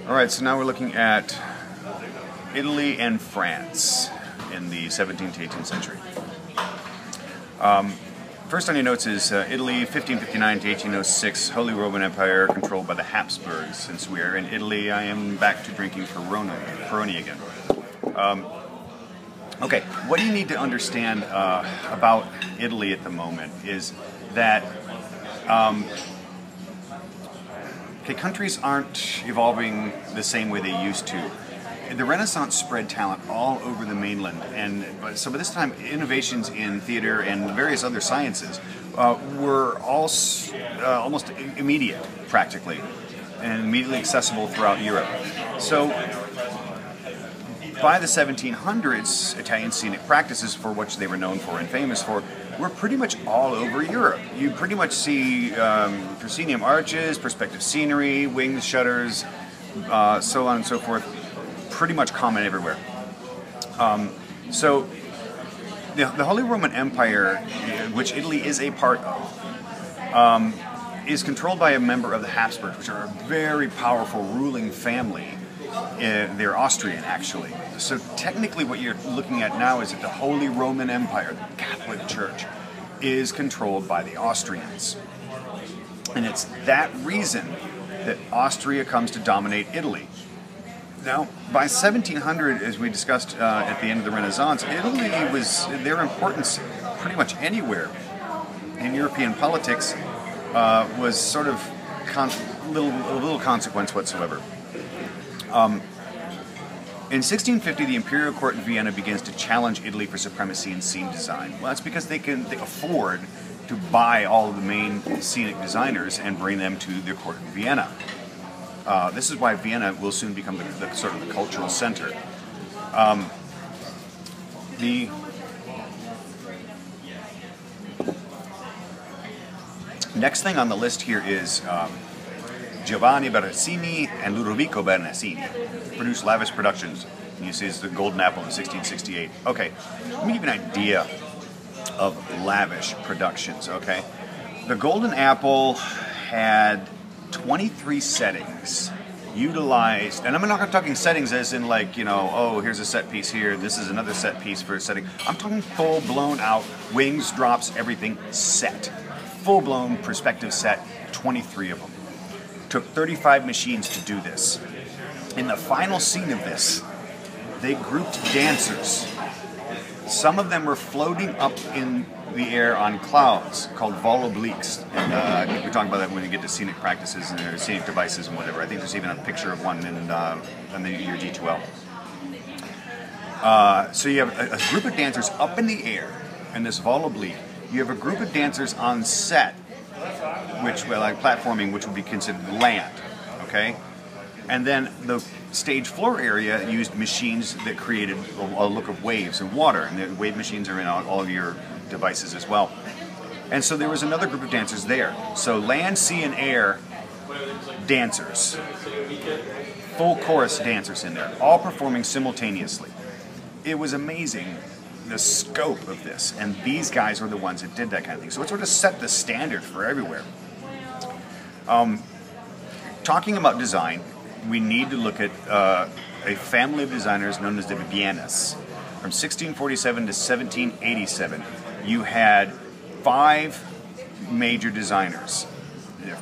Alright, so now we're looking at Italy and France in the 17th to 18th century. First on your notes is Italy, 1559 to 1806, Holy Roman Empire controlled by the Habsburgs. Since we are in Italy, I am back to drinking Peroni again. Okay, what you need to understand about Italy at the moment is that countries aren't evolving the same way they used to. The Renaissance spread talent all over the mainland, and so by this time, innovations in theater and various other sciences were all almost immediate, practically, and immediately accessible throughout Europe. So by the 1700s, Italian scenic practices, for which they were known for and famous for, were pretty much all over Europe. You pretty much see proscenium arches, perspective scenery, winged shutters, so on and so forth, pretty much common everywhere. So the Holy Roman Empire, which Italy is a part of, is controlled by a member of the Habsburgs, which are a very powerful ruling family. They're Austrian, actually. So technically what you're looking at now is that the Holy Roman Empire, the Catholic Church, is controlled by the Austrians. And it's that reason that Austria comes to dominate Italy. Now, by 1700, as we discussed at the end of the Renaissance, Italy was, their importance pretty much anywhere in European politics was sort of little consequence whatsoever. In 1650, the Imperial Court in Vienna begins to challenge Italy for supremacy in scene design. Well, that's because they afford to buy all of the main scenic designers and bring them to their court in Vienna. This is why Vienna will soon become the sort of the cultural center. The next thing on the list here is Giovanni Berensini and Ludovico Berensini produced lavish productions. And you see it's the Golden Apple in 1668. Okay, let me give you an idea of lavish productions, okay? The Golden Apple had 23 settings utilized, and I'm not talking settings as in like, you know, oh, here's a set piece here, this is another set piece for a setting. I'm talking full blown out, wings, drops, everything set. Full blown perspective set, 23 of them. Took 35 machines to do this. In the final scene of this, they grouped dancers. Some of them were floating up in the air on clouds called vol obliques. And I think we're talking about that when we get to scenic practices and their scenic devices and whatever. I think there's even a picture of one in your D2L. So you have a group of dancers up in the air in this vol oblique. You have a group of dancers on set, which, well, like platforming, which would be considered land, okay? And then the stage floor area used machines that created a look of waves and water, and the wave machines are in all of your devices as well. And so there was another group of dancers there. So land, sea, and air dancers, full chorus dancers in there, all performing simultaneously. It was amazing, the scope of this, and these guys were the ones that did that kind of thing. So it sort of set the standard for everywhere. Talking about design, we need to look at a family of designers known as the Bibbienas. From 1647 to 1787, you had 5 major designers: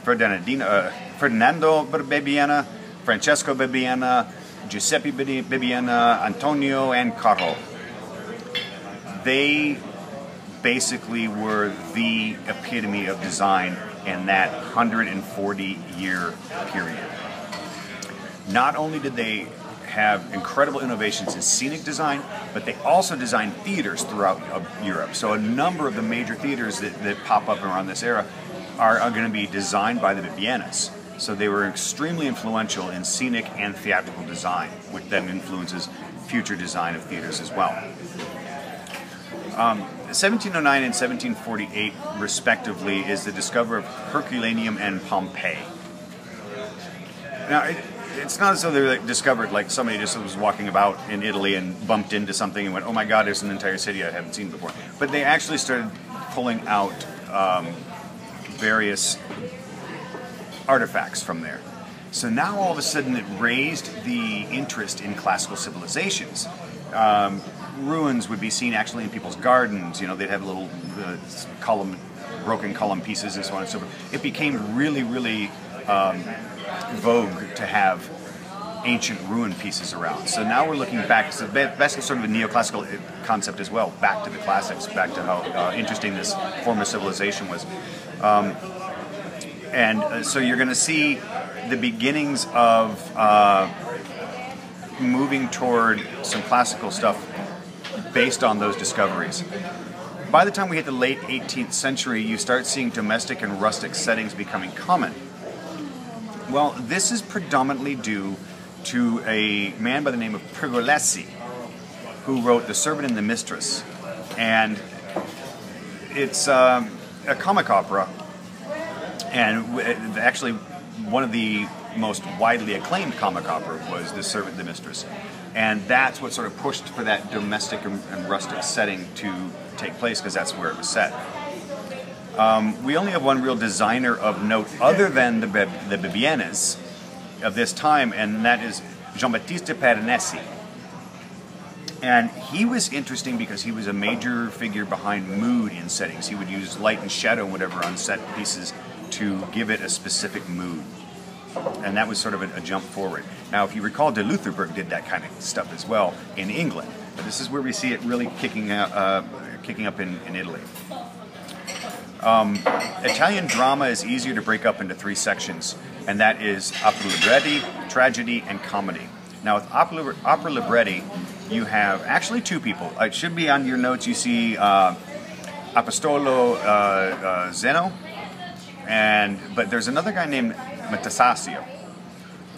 Ferdinando Bibbiena, Francesco Bibbiena, Giuseppe Bibbiena, Antonio, and Carlo. They basically were the epitome of design in that 140-year period. Not only did they have incredible innovations in scenic design, but they also designed theaters throughout Europe. So a number of the major theaters that pop up around this era are going to be designed by the Bibbienas. So they were extremely influential in scenic and theatrical design, which then influences future design of theaters as well. 1709 and 1748, respectively, is the discovery of Herculaneum and Pompeii. Now, it's not as though they were discovered like somebody just was walking about in Italy and bumped into something and went, oh my god, there's an entire city I haven't seen before. But they actually started pulling out various artifacts from there. So now all of a sudden it raised the interest in classical civilizations. Ruins would be seen actually in people's gardens. You know, they'd have little broken column pieces and so on and so forth. It became really, really vogue to have ancient ruin pieces around. So now we're looking back. So that's sort of a neoclassical concept as well, back to the classics, back to how interesting this form of civilization was. So you're going to see the beginnings of moving toward some classical stuff based on those discoveries. By the time we hit the late 18th century, you start seeing domestic and rustic settings becoming common. Well, this is predominantly due to a man by the name of Pergolesi, who wrote The Servant and the Mistress. And it's a comic opera, and actually one of the most widely acclaimed comic opera was The Servant and the Mistress. And that's what sort of pushed for that domestic and rustic setting to take place, because that's where it was set. We only have one real designer of note other than the Bibienes of this time, and that is Giambattista Piranesi. And he was interesting because he was a major figure behind mood in settings. He would use light and shadow and whatever on set pieces to give it a specific mood. And that was sort of a jump forward. Now, if you recall, de Loutherbourg did that kind of stuff as well in England. But this is where we see it really kicking up in Italy. Italian drama is easier to break up into three sections, and that is opera libretti, tragedy, and comedy. Now, with opera libretti, you have actually two people. It should be on your notes. You see Apostolo Zeno, but there's another guy named Metastasio,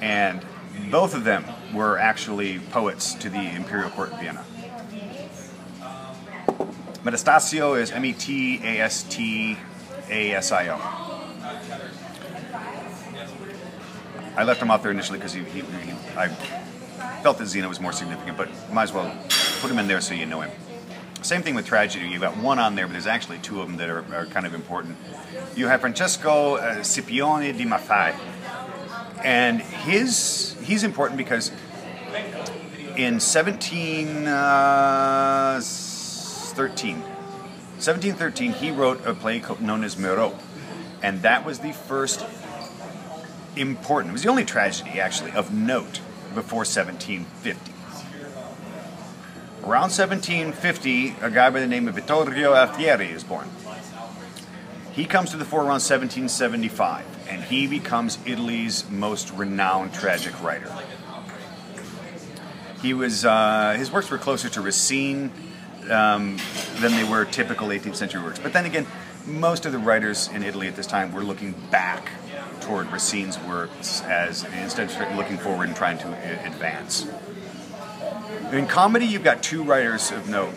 and both of them were actually poets to the Imperial Court of Vienna. Metastasio is Metastasio. I left him out there initially because I felt that Zeno was more significant, but might as well put him in there so you know him. Same thing with tragedy. You've got one on there, but there's actually two of them that are kind of important. You have Francesco Scipione di Maffei, and he's important because in 1713, he wrote a play known as Merope, and that was the first important, it was the only tragedy actually of note before 1750. Around 1750, a guy by the name of Vittorio Alfieri is born. He comes to the fore around 1775, and he becomes Italy's most renowned tragic writer. He was his works were closer to Racine than they were typical 18th century works. But then again, most of the writers in Italy at this time were looking back toward Racine's works as instead of looking forward and trying to advance. In comedy, you've got two writers of note.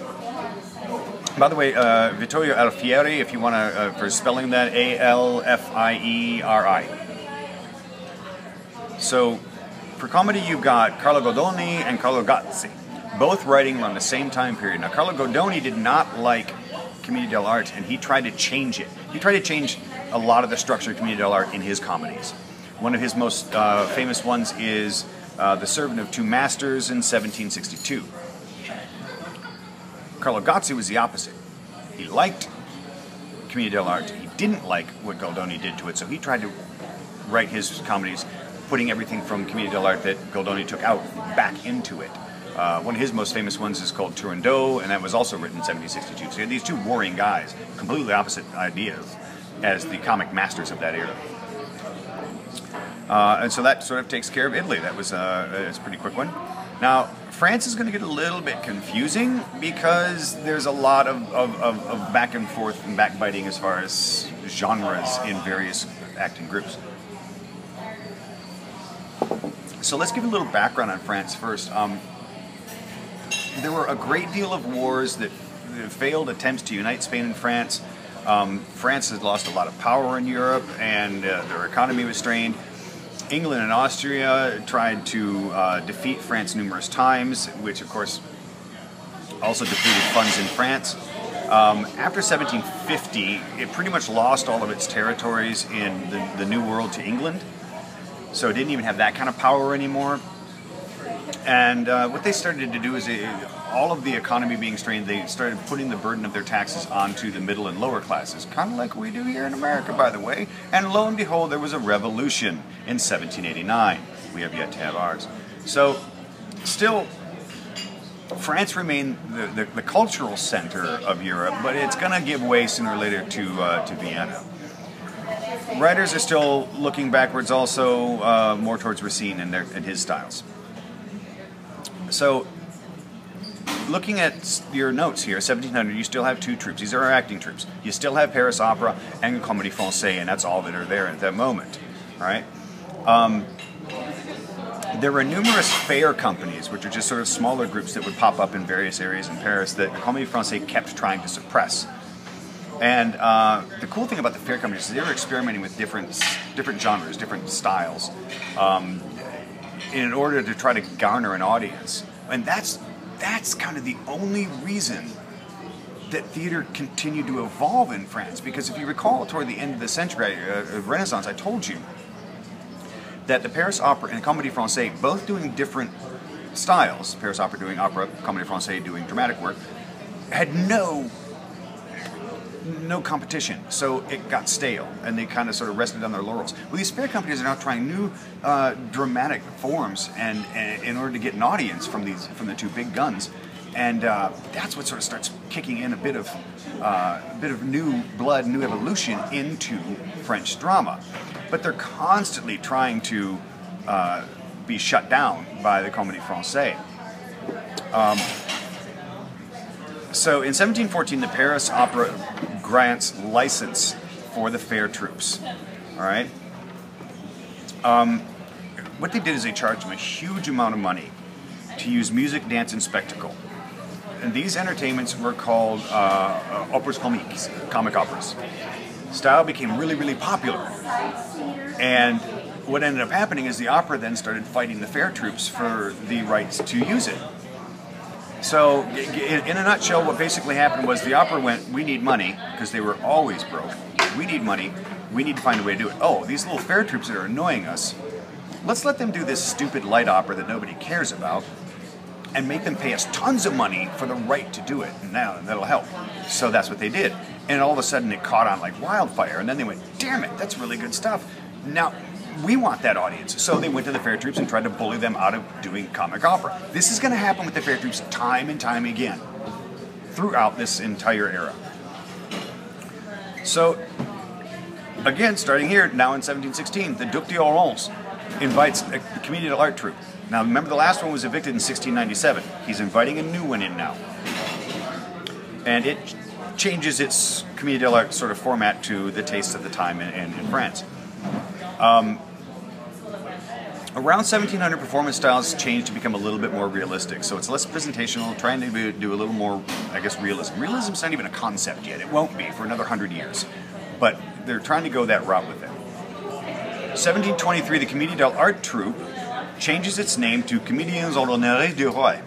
By the way, Vittorio Alfieri, if you want to, for spelling that, Alfieri. So, for comedy, you've got Carlo Goldoni and Carlo Gozzi, both writing around the same time period. Now, Carlo Goldoni did not like Commedia dell'arte, and he tried to change it. He tried to change a lot of the structure of Commedia dell'arte in his comedies. One of his most famous ones is The Servant of Two Masters in 1762. Carlo Gozzi was the opposite. He liked Commedia dell'arte. He didn't like what Goldoni did to it, so he tried to write his comedies putting everything from Commedia dell'arte that Goldoni took out back into it. One of his most famous ones is called Turandot, and that was also written in 1762. So you had these two warring guys, completely opposite ideas, as the comic masters of that era. And so that sort of takes care of Italy. That was it's a pretty quick one. Now, France is going to get a little bit confusing because there's a lot of back and forth and backbiting as far as genres in various acting groups. So let's give a little background on France first. There were a great deal of wars that failed attempts to unite Spain and France. France had lost a lot of power in Europe, and their economy was strained. England and Austria tried to defeat France numerous times, which of course also depleted funds in France. After 1750, it pretty much lost all of its territories in the New World to England. so it didn't even have that kind of power anymore. And what they started to do is, all of the economy being strained, they started putting the burden of their taxes onto the middle and lower classes, kind of like we do here in America, by the way. And lo and behold, there was a revolution in 1789. We have yet to have ours. So, still, France remained the cultural center of Europe, but it's going to give way sooner or later to Vienna. Writers are still looking backwards, also more towards Racine and his styles. So, looking at your notes here, 1700, you still have two troupes. These are our acting troupes. You still have Paris Opera and Comédie Française, and that's all that are there at that moment. All right. There were numerous fair companies, which are just sort of smaller groups that would pop up in various areas in Paris that Comédie Française kept trying to suppress. And the cool thing about the fair companies is they were experimenting with different genres, different styles, in order to try to garner an audience. And that's kind of the only reason that theater continued to evolve in France. Because if you recall, toward the end of the century, Renaissance, I told you that the Paris Opera and Comédie Française, both doing different styles, Paris Opera doing opera, Comédie Française doing dramatic work, had no competition, so it got stale, and they kind of sort of rested on their laurels. Well, these fair companies are now trying new dramatic forms, and in order to get an audience from the two big guns, and that's what sort of starts kicking in a bit of new blood, new evolution into French drama. But they're constantly trying to be shut down by the Comédie Française. So in 1714, the Paris Opera grants license for the fair troupes. All right. What they did is they charged them a huge amount of money to use music, dance, and spectacle. And these entertainments were called opéras comiques, comic operas. Style became really, really popular. And what ended up happening is the opera then started fighting the fair troupes for the rights to use it. So, in a nutshell, what basically happened was the opera went, we need money, because they were always broke. We need money. We need to find a way to do it. Oh, these little fair troupes that are annoying us, let's let them do this stupid light opera that nobody cares about, and make them pay us tons of money for the right to do it. And now that'll help. So that's what they did. And all of a sudden it caught on like wildfire. And then they went, damn it, that's really good stuff. Now, we want that audience. So they went to the fair troupes and tried to bully them out of doing comic opera. This is going to happen with the fair troupes time and time again throughout this entire era. So, again, starting here, now in 1716, the Duc d'Orléans invites the Comédie de l'Art troupe. Now, remember the last one was evicted in 1697. He's inviting a new one in now. And it changes its Comédie de l'Art sort of format to the tastes of the time in France. Around 1700, performance styles changed to become a little bit more realistic. So it's less presentational, trying to do a little more, I guess, realism. Realism's not even a concept yet. It won't be for another 100 years. But they're trying to go that route with it. 1723, the Comédie de l'Art troupe changes its name to Comédiens Ordinaires du Roi.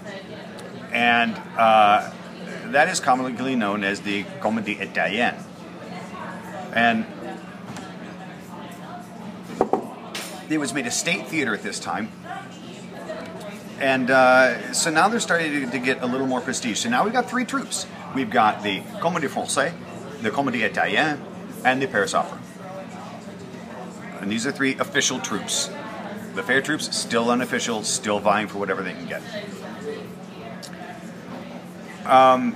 And that is commonly known as the Comédie Italienne. And it was made a state theater at this time. And so now they're starting to get a little more prestige. So now we've got three troupes. We've got the Comédie Française, the Comédie Italienne, and the Paris Opera. And these are three official troupes. The fair troupes, still unofficial, still vying for whatever they can get. In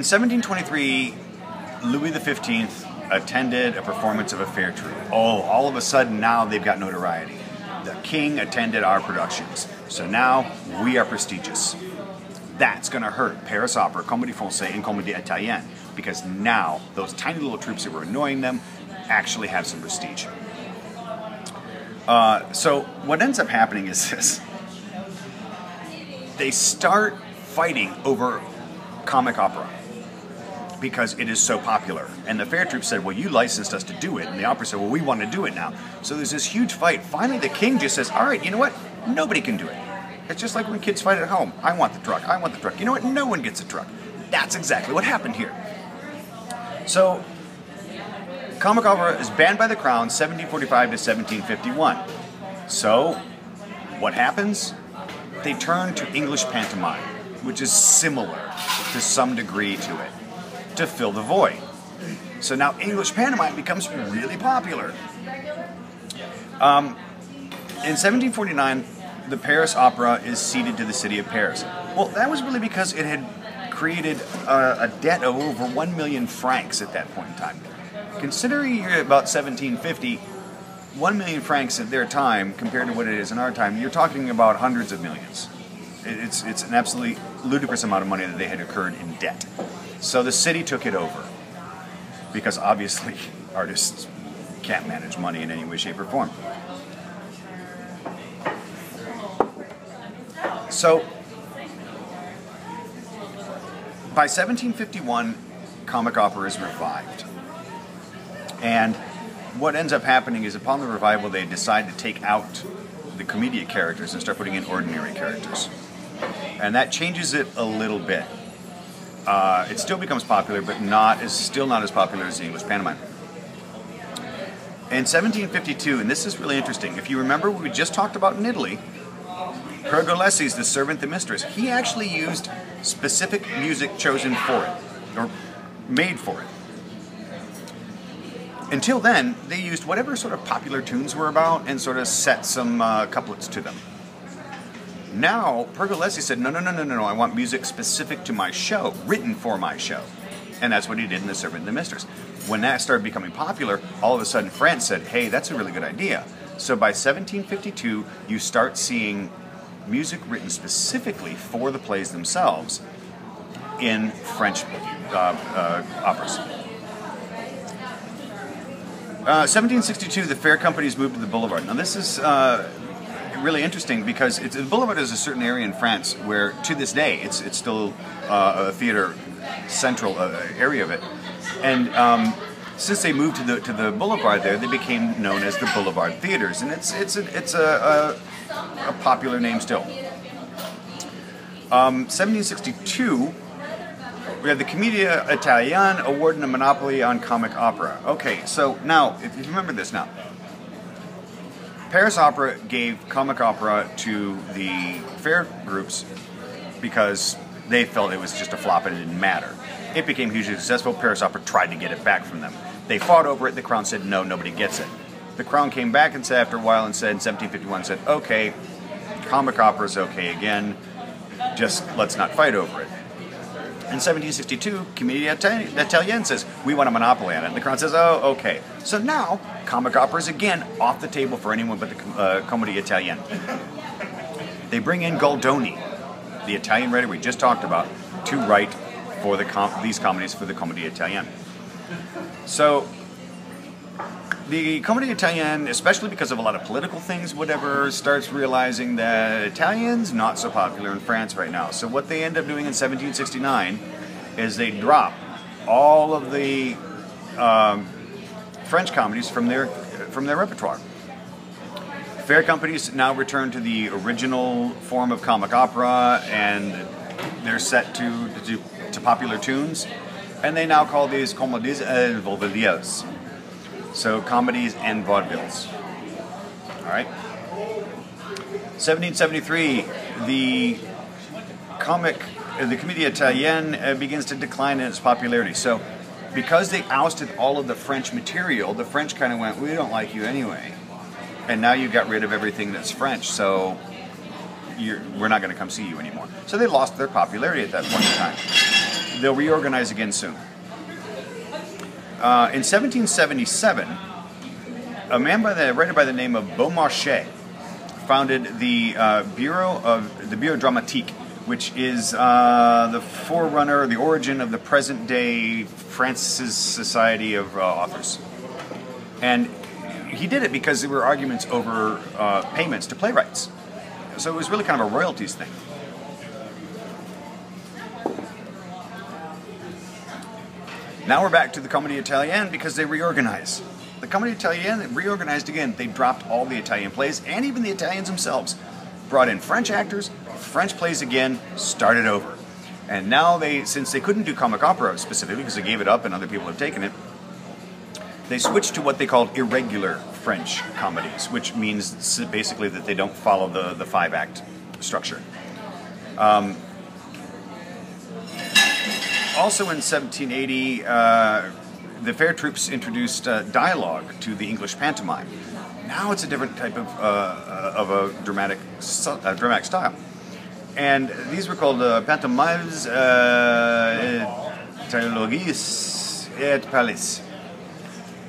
1723, Louis XV attended a performance of a fair troupe. Oh, all of a sudden now they've got notoriety. The king attended our productions. So now we are prestigious. That's going to hurt Paris Opera, Comédie Française, and Comédie Italienne, because now those tiny little troupes that were annoying them actually have some prestige. So what ends up happening is this. They start fighting over comic opera because it is so popular. And the fair troupe said, well, you licensed us to do it. And the opera said, well, we want to do it now. So there's this huge fight. Finally, the king just says, all right, you know what? Nobody can do it. It's just like when kids fight at home. I want the truck. I want the truck. You know what? No one gets a truck. That's exactly what happened here. So Comic opera is banned by the crown 1745 to 1751. So, what happens? They turn to English pantomime, which is similar to some degree to it, to fill the void. So now English pantomime becomes really popular. In 1749, the Paris Opera is ceded to the city of Paris. Well, that was really because it had created a debt of over 1 million francs at that point in time. Considering you're about 1750, 1 million francs at their time compared to what it is in our time, you're talking about hundreds of millions. It's an absolutely ludicrous amount of money that they had incurred in debt. So the city took it over, because obviously artists can't manage money in any way, shape, or form. So by 1751, comic opera is revived. And what ends up happening is, upon the revival, they decide to take out the commedia characters and start putting in ordinary characters. And that changes it a little bit. It still becomes popular, but still not as popular as the English pantomime. In 1752, and this is really interesting, if you remember what we just talked about in Italy, Pergolesi's The Servant, the Mistress, he actually used specific music chosen for it, or made for it. Until then, they used whatever sort of popular tunes were about and sort of set some couplets to them. Now, Pergolesi said, no, I want music specific to my show, written for my show. And that's what he did in The Servant and the Mistress. When that started becoming popular, all of a sudden France said, hey, that's a really good idea. So by 1752, you start seeing music written specifically for the plays themselves in French operas. 1762, the fair companies moved to the boulevard. Now this is really interesting because the boulevard is a certain area in France where, to this day, it's still a theater central area of it. And since they moved to the boulevard there, they became known as the Boulevard Theaters, and it's a popular name still. 1762. We have the Commedia Italienne awarding a monopoly on comic opera. Okay, so now, if you remember this now, Paris Opera gave comic opera to the fair groups because they felt it was just a flop and it didn't matter. It became hugely successful. Paris Opera tried to get it back from them. They fought over it. The Crown said, no, nobody gets it. The Crown came back and said, after a while, and said, in 1751, said, okay, comic opera is okay again, just let's not fight over it. In 1762, Commedia Italienne says, we want a monopoly on it. And the Crown says, oh, okay. So now, comic opera is again off the table for anyone but the Commedia Italienne. They bring in Goldoni, the Italian writer we just talked about, to write for these comedies for the Commedia Italienne. So, the Commedia Italienne, especially because of a lot of political things, whatever, starts realizing that Italian's not so popular in France right now. So what they end up doing in 1769 is they drop all of the French comedies from their repertoire. Fair companies now return to the original form of comic opera, and they're set to popular tunes, and they now call these comédies et vaudevilles. So comedies and vaudevilles. All right. 1773, the Commedia Italienne begins to decline in its popularity. So, because they ousted all of the French material, the French kind of went, we don't like you anyway. And now you got rid of everything that's French, so we're not going to come see you anymore. So they lost their popularity at that point in time. They'll reorganize again soon. In 1777, a writer by the name of Beaumarchais founded the Bureau Dramatique, which is the forerunner, the origin of the present-day France's Society of Authors. And he did it because there were arguments over payments to playwrights. So it was really kind of a royalties thing. Now we're back to the Commedia Italienne because they reorganize. The Commedia Italienne reorganized again. They dropped all the Italian plays, and even the Italians themselves. Brought in French actors, French plays again, started over. And now since they couldn't do comic opera specifically because they gave it up and other people have taken it, they switched to what they called irregular French comedies, which means basically that they don't follow the five-act structure. Also in 1780, the fair troops introduced dialogue to the English pantomime. Now it's a different type of a dramatic style. And these were called pantomimes théologiques et palais.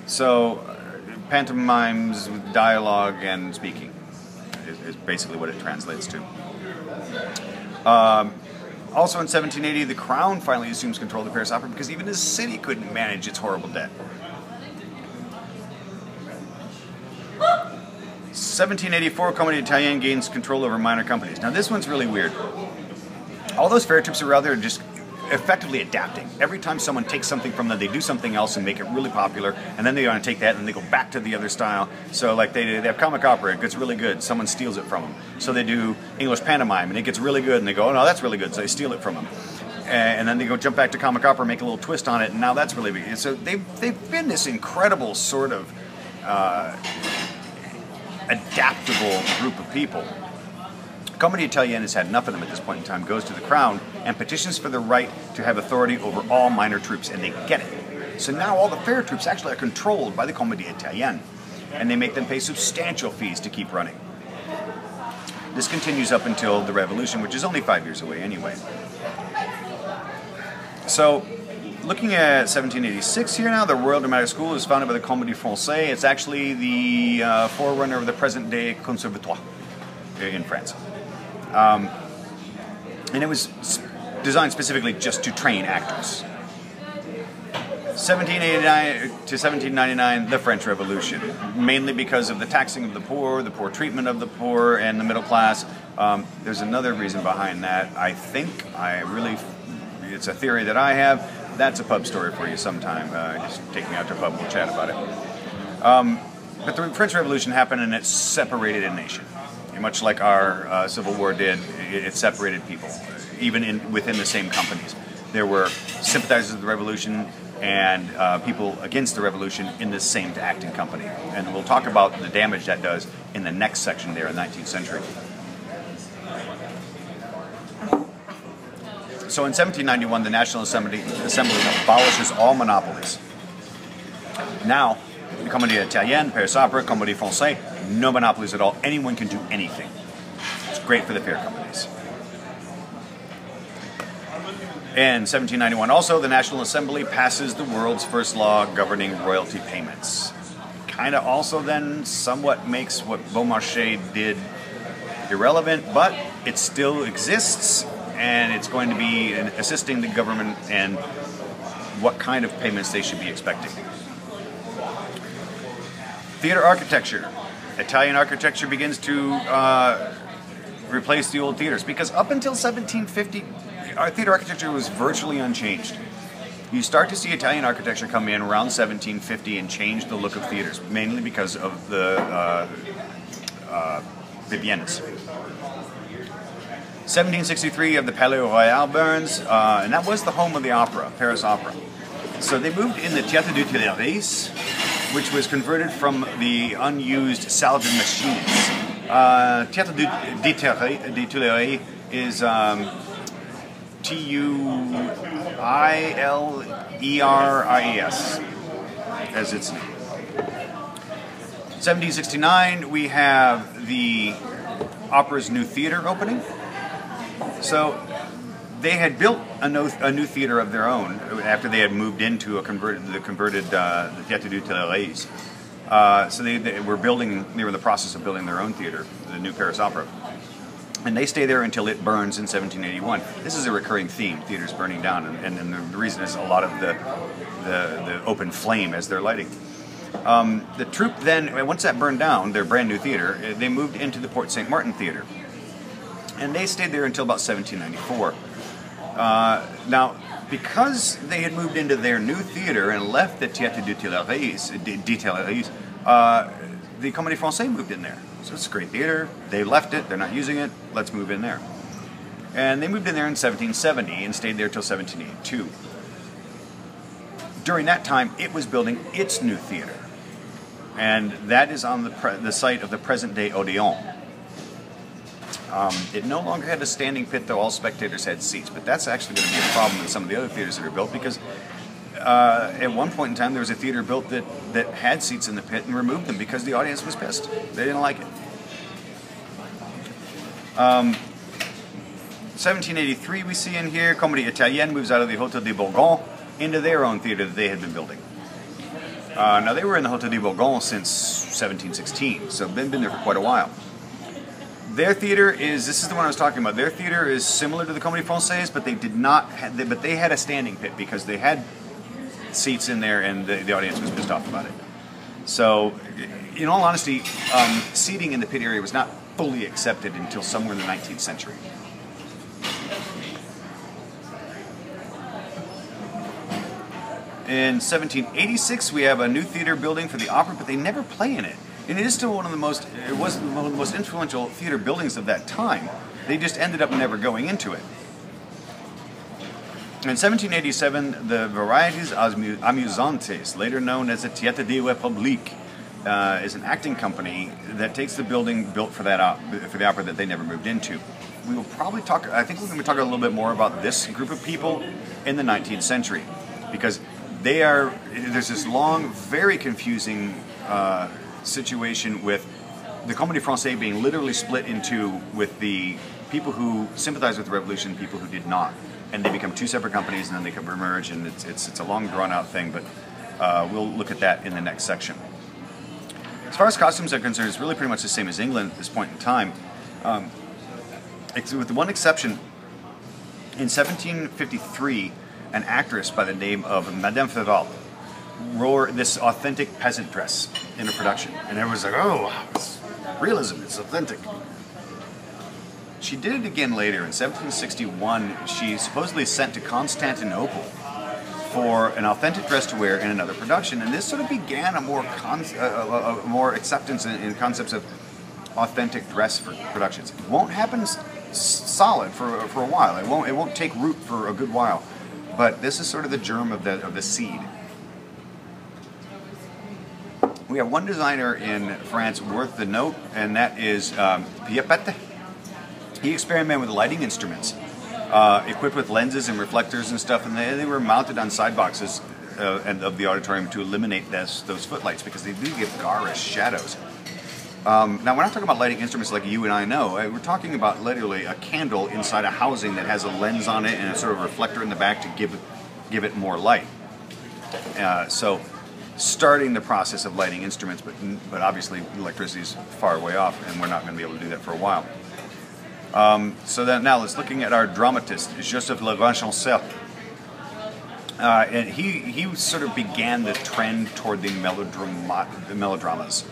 So, pantomimes with dialogue and speaking is basically what it translates to. Also in 1780, the Crown finally assumes control of the Paris Opera because even the city couldn't manage its horrible debt. 1784, Comedie Italienne gains control over minor companies. Now this one's really weird. All those fair troops are out there just effectively adapting. Every time someone takes something from them, they do something else and make it really popular, and then they want to take that and they go back to the other style. So like they have comic opera, it gets really good, someone steals it from them. So they do English pantomime and it gets really good and they go, oh no, that's really good, so they steal it from them. And then they go jump back to comic opera, make a little twist on it, and now that's really big. So they've been this incredible sort of adaptable group of people. Comedie Italienne has had enough of them at this point in time, goes to the Crown and petitions for the right to have authority over all minor troops, and they get it. So now all the fair troops actually are controlled by the Comedie Italienne, and they make them pay substantial fees to keep running. This continues up until the Revolution, which is only 5 years away anyway. So, looking at 1786 here now, the Royal Dramatic School is founded by the Comédie Française. It's actually the forerunner of the present-day Conservatoire in France. And it was designed specifically just to train actors. 1789 to 1799, the French Revolution, mainly because of the taxing of the poor treatment of the poor and the middle class. There's another reason behind that. I think, it's a theory that I have. That's a pub story for you sometime. Just take me out to a pub, we'll chat about it. But the French Revolution happened and it separated a nation. Much like our Civil War did, it separated people, even within the same companies. There were sympathizers of the revolution and people against the revolution in the same acting company. And we'll talk about the damage that does in the next section there in the 19th century. So in 1791, the National Assembly abolishes all monopolies. Now, the Comédie Italienne, Paris Opera, Comédie Française, no monopolies at all. Anyone can do anything. It's great for the fair companies. In 1791 also, the National Assembly passes the world's first law governing royalty payments. Kind of also then somewhat makes what Beaumarchais did irrelevant, but it still exists, and it's going to be assisting the government and what kind of payments they should be expecting. Theater architecture. Italian architecture begins to replace the old theaters, because up until 1750, our theater architecture was virtually unchanged. You start to see Italian architecture come in around 1750 and change the look of theaters, mainly because of the Viennas. 1763 of the Palais Royal burns, and that was the home of the opera, Paris Opera. So they moved in the Théâtre des Tuileries, which was converted from the unused Saladin machines. Théâtre des Tuileries is Tuileries, as its name. 1769, we have the opera's new theater opening. So they had built a new theater of their own after they had moved into the converted Théâtre des Tuileries. So they were were in the process of building their own theater, the new Paris Opera. And they stay there until it burns in 1781. This is a recurring theme, theaters burning down, and the reason is a lot of the open flame as they're lighting. The troupe then, once that burned down, their brand new theater, they moved into the Porte Saint Martin Theater. And they stayed there until about 1794. Now, because they had moved into their new theater and left the Théâtre des Tuileries, the Comédie Française moved in there. So it's a great theater. They left it. They're not using it. Let's move in there. And they moved in there in 1770 and stayed there till 1782. During that time, it was building its new theater. And that is on the site of the present-day Odeon. It no longer had a standing pit, though all spectators had seats. But that's actually going to be a problem in some of the other theaters that are built, because at one point in time there was a theater built that had seats in the pit and removed them because the audience was pissed. They didn't like it. 1783 we see in here, Comédie Italienne moves out of the Hôtel de Bourgogne into their own theater that they had been building. Now they were in the Hôtel de Bourgogne since 1716, so been there for quite a while. Their theater is, this is the one I was talking about, their theater is similar to the Comédie Française, but they did not, but they had a standing pit because they had seats in there and the audience was pissed off about it. So, in all honesty, seating in the pit area was not fully accepted until somewhere in the 19th century. In 1786, we have a new theater building for the opera, but they never play in it. And it is still one of the most, it was one of the most influential theater buildings of that time. They just ended up never going into it. In 1787, the Variétés Amusantes, later known as the Théâtre de la République, is an acting company that takes the building built for that for the opera that they never moved into. We will probably talk, I think we're going to talk a little bit more about this group of people in the 19th century, because they are, there's this long, very confusing situation with the Comédie Française being literally split into with the people who sympathize with the revolution and people who did not. And they become two separate companies and then they can emerge, and it's a long drawn out thing, but we'll look at that in the next section. As far as costumes are concerned, it's really pretty much the same as England at this point in time. With one exception, in 1753, an actress by the name of Madame Féval wore this authentic peasant dress in a production. And everyone's like, oh, it's realism, it's authentic. She did it again later. In 1761, she supposedly sent to Constantinople for an authentic dress to wear in another production. And this sort of began a more acceptance in concepts of authentic dress for productions. It won't happen solid for a while. It won't take root for a good while. But this is sort of the germ of the seed. We have one designer in France worth the note, and that is Piepet. He experimented with lighting instruments, equipped with lenses and reflectors and stuff, and they were mounted on side boxes of the auditorium to eliminate those footlights, because they do give garish shadows. Now, we're not talking about lighting instruments like you and I know. We're talking about literally a candle inside a housing that has a lens on it and a sort of reflector in the back to give it more light. So, starting the process of lighting instruments, but obviously electricity is far way off, and we're not going to be able to do that for a while. So then now let's looking at our dramatist, Joseph Lagrange-Chancel. And he sort of began the trend toward the melodramas.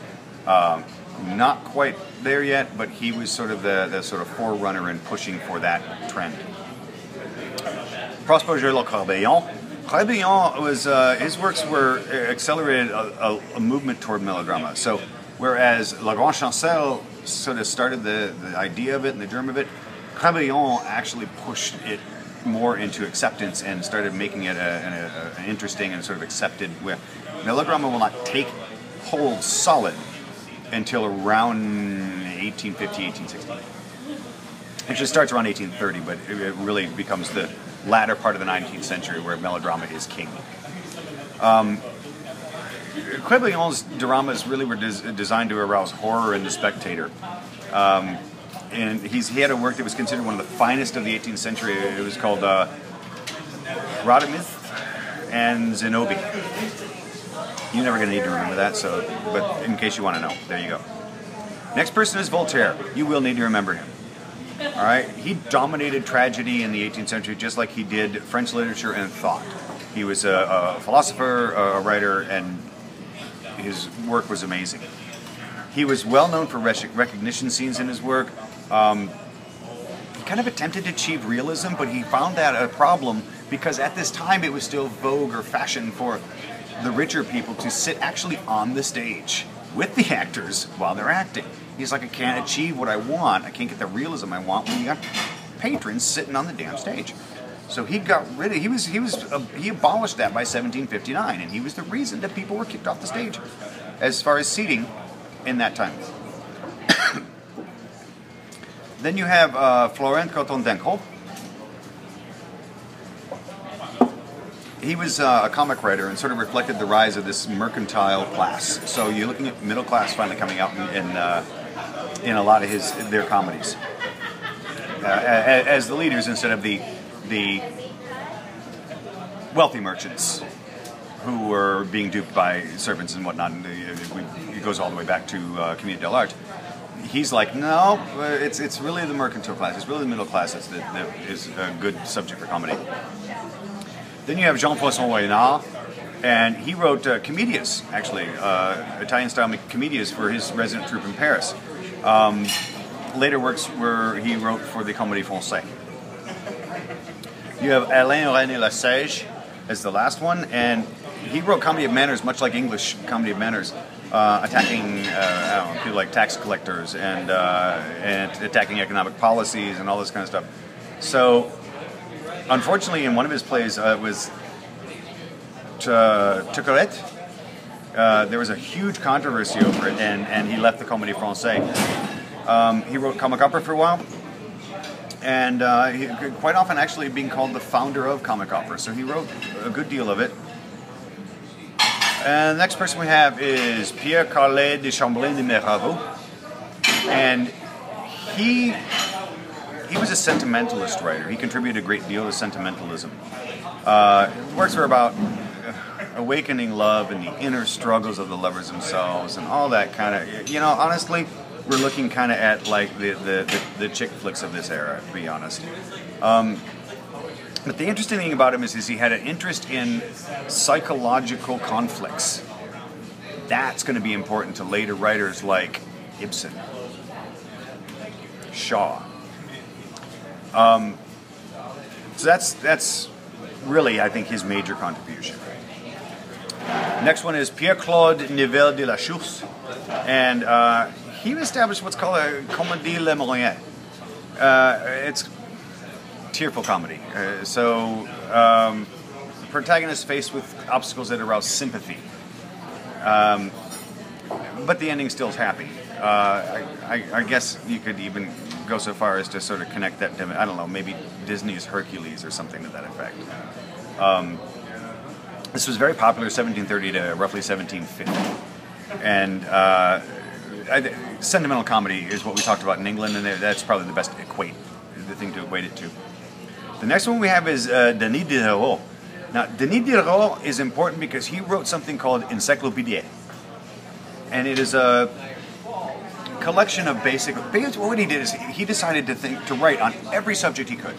Not quite there yet, but he was sort of the sort of forerunner in pushing for that trend. Prosper Gilles Crébillon. Crébillon was, his works were accelerated a movement toward melodrama. So whereas Lagrange-Chancel sort of started the idea of it and the germ of it, Crébillon actually pushed it more into acceptance and started making it an interesting and sort of accepted way. Melodrama will not take hold solid until around 1850, 1860. Actually, it starts around 1830, but it really becomes the latter part of the 19th century where melodrama is king. Crébillon's dramas really were designed to arouse horror in the spectator. And he had a work that was considered one of the finest of the 18th century. It was called Radames and Zenobie. You're never going to need to remember that, but in case you want to know, there you go. Next person is Voltaire. You will need to remember him. All right, he dominated tragedy in the 18th century just like he did French literature and thought. He was a philosopher, a writer, and his work was amazing. He was well known for recognition scenes in his work. He kind of attempted to achieve realism, but he found that a problem because at this time it was still vogue or fashion for the richer people to sit actually on the stage with the actors while they're acting. He's like, I can't achieve what I want. I can't get the realism I want when you got patrons sitting on the damn stage. So he got rid of he abolished that by 1759, and he was the reason that people were kicked off the stage, as far as seating in that time. Then you have Florent Cotton-Denko. He was a comic writer and sort of reflected the rise of this mercantile class. So you're looking at middle class finally coming out in a lot of their comedies as the leaders instead of the wealthy merchants who were being duped by servants and whatnot. And it goes all the way back to Commedia dell'arte. He's like, no, it's really the mercantile class. It's really the middle class that is a good subject for comedy. Then you have Jean-Poisson Ouinard, and he wrote comedias, actually, Italian-style comedias for his resident troupe in Paris. Later works where he wrote for the Comédie Française. You have Alain René Lesage as the last one, and he wrote Comedy of Manners, much like English Comedy of Manners, attacking I don't know, people like tax collectors and attacking economic policies and all this kind of stuff. So, unfortunately, in one of his plays, it was Tucaret. There was a huge controversy over it, and he left the Comédie Française. He wrote Comic Opera for a while, and he, quite often actually being called the founder of Comic Opera, so he wrote a good deal of it. And the next person we have is Pierre Carlet de Chamberlain de Mirabeau, and he was a sentimentalist writer. He contributed a great deal to sentimentalism. Works were about awakening love and the inner struggles of the lovers themselves and all that kind of, you know, honestly, we're looking kind of at like the chick flicks of this era, to be honest. But the interesting thing about him is he had an interest in psychological conflicts. That's going to be important to later writers like Ibsen, Shaw. So that's really, I think, his major contribution. Next one is Pierre-Claude Nivelle de la Chausse, and he established what's called a comédie le moyen. It's tearful comedy. The protagonist faced with obstacles that arouse sympathy, but the ending still is happy. I guess you could even go so far as to sort of connect that to, I don't know, maybe Disney's Hercules or something to that effect. This was very popular 1730 to roughly 1750. And sentimental comedy is what we talked about in England, and that's probably the best thing to equate it to. The next one we have is Denis Diderot. Now, Denis Diderot is important because he wrote something called Encyclopédie. And it is a collection of basically what he did is he decided to write on every subject he could.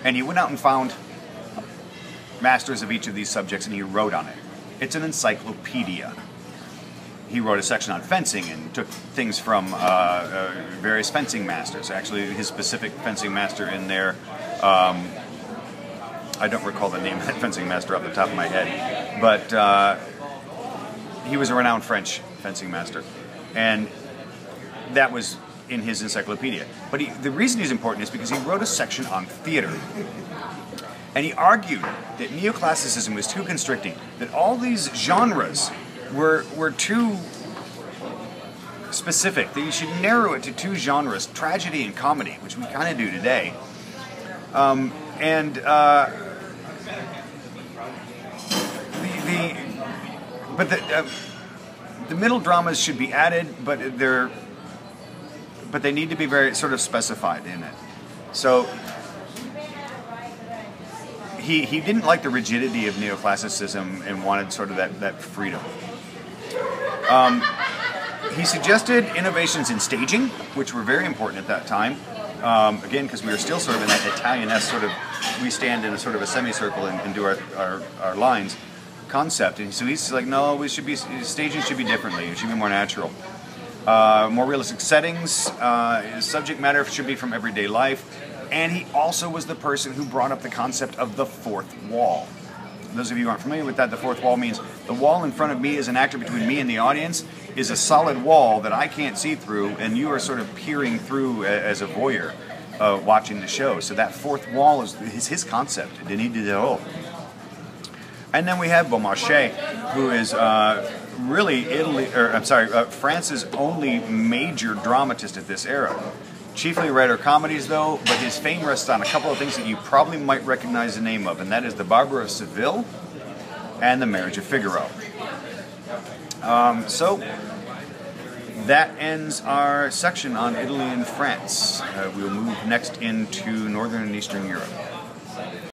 And he went out and found masters of each of these subjects and he wrote on it. It's an encyclopedia. He wrote a section on fencing and took things from various fencing masters. Actually, his specific fencing master in there, I don't recall the name of that fencing master off the top of my head, but he was a renowned French fencing master. And that was in his encyclopedia. But the reason he's important is because he wrote a section on theater. And he argued that neoclassicism was too constricting, that all these genres were too specific, that you should narrow it to two genres, tragedy and comedy, which we kind of do today. The middle dramas should be added, but they need to be very sort of specified in it. So he didn't like the rigidity of neoclassicism and wanted sort of that freedom. He suggested innovations in staging, which were very important at that time. Again, because we were still sort of in that Italian-esque sort of, we stand in a sort of a semicircle and do our lines concept. And so he's like, no, staging should be differently. It should be more natural. More realistic settings, subject matter should be from everyday life. And he also was the person who brought up the concept of the fourth wall. Those of you who aren't familiar with that, the fourth wall means the wall in front of me as an actor between me and the audience is a solid wall that I can't see through, and you are sort of peering through as a voyeur. watching the show. So that fourth wall is his concept. Denis Diderot. And then we have Beaumarchais, who is really France's only major dramatist at this era. Chiefly writer comedies, though, but his fame rests on a couple of things that you probably might recognize the name of, and that is The Barber of Seville and The Marriage of Figaro. So that ends our section on Italy and France. We'll move next into Northern and Eastern Europe.